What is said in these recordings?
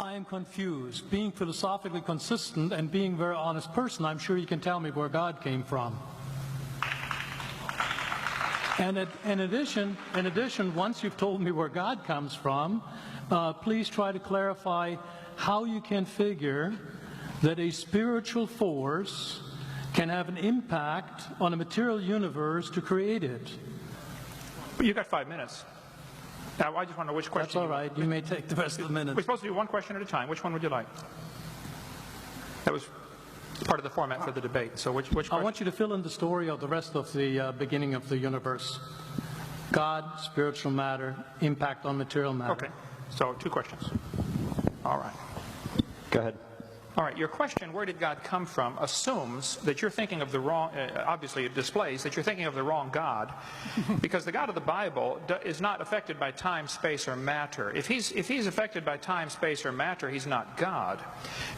I am confused. Being philosophically consistent and being a very honest person, I'm sure you can tell me where God came from. And in addition, once you've told me where God comes from, please try to clarify how you can figure that a spiritual force can have an impact on a material universe to create it. You got 5 minutes. Now, I just want to know which question. That's all right. You may take the rest of the minutes. We're supposed to do one question at a time. Which one would you like? That was part of the format for the debate. So which question? I want you to fill in the story of the rest of the beginning of the universe. God, spiritual matter, impact on material matter. Okay. So 2 questions. All right. Go ahead. All right, your question, where did God come from, assumes that you're thinking of the wrong, obviously it displays that you're thinking of the wrong God, because the God of the Bible is not affected by time, space, or matter. If he's affected by time, space, or matter, he's not God.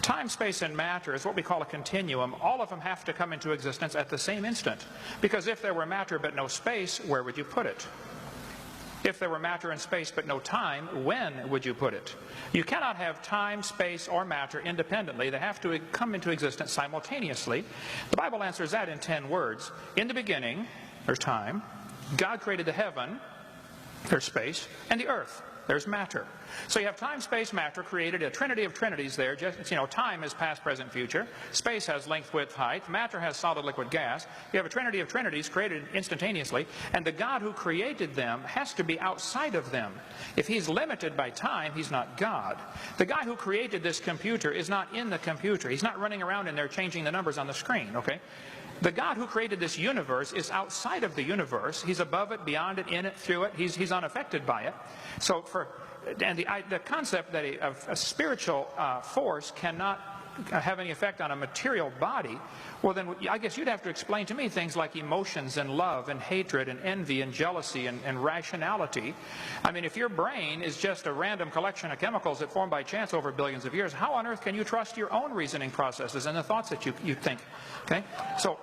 Time, space, and matter is what we call a continuum. All of them have to come into existence at the same instant, because if there were matter but no space, where would you put it? If there were matter and space but no time, when would you put it? You cannot have time, space, or matter independently. They have to come into existence simultaneously. The Bible answers that in 10 words. In the beginning, there's time. God created the heaven, there's space, and the earth, there's matter. So you have time, space, matter created, a trinity of trinities there. Just, you know, time is past, present, future. Space has length, width, height. Matter has solid, liquid, gas. You have a trinity of trinities created instantaneously. And the God who created them has to be outside of them. If he's limited by time, he's not God. The guy who created this computer is not in the computer. He's not running around in there changing the numbers on the screen, okay? The God who created this universe is outside of the universe. He's above it, beyond it, in it, through it. He's unaffected by it. So the concept that a spiritual force cannot have any effect on a material body, well then I guess you'd have to explain to me things like emotions and love and hatred and envy and jealousy and rationality. I mean, if your brain is just a random collection of chemicals that formed by chance over billions of years, how on earth can you trust your own reasoning processes and the thoughts that you think? Okay, so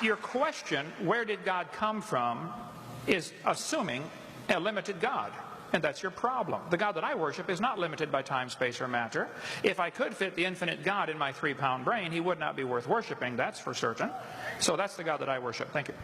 your question, where did God come from, is assuming a limited God. And that's your problem. The God that I worship is not limited by time, space, or matter. If I could fit the infinite God in my 3-pound brain, he would not be worth worshiping, that's for certain. So that's the God that I worship. Thank you.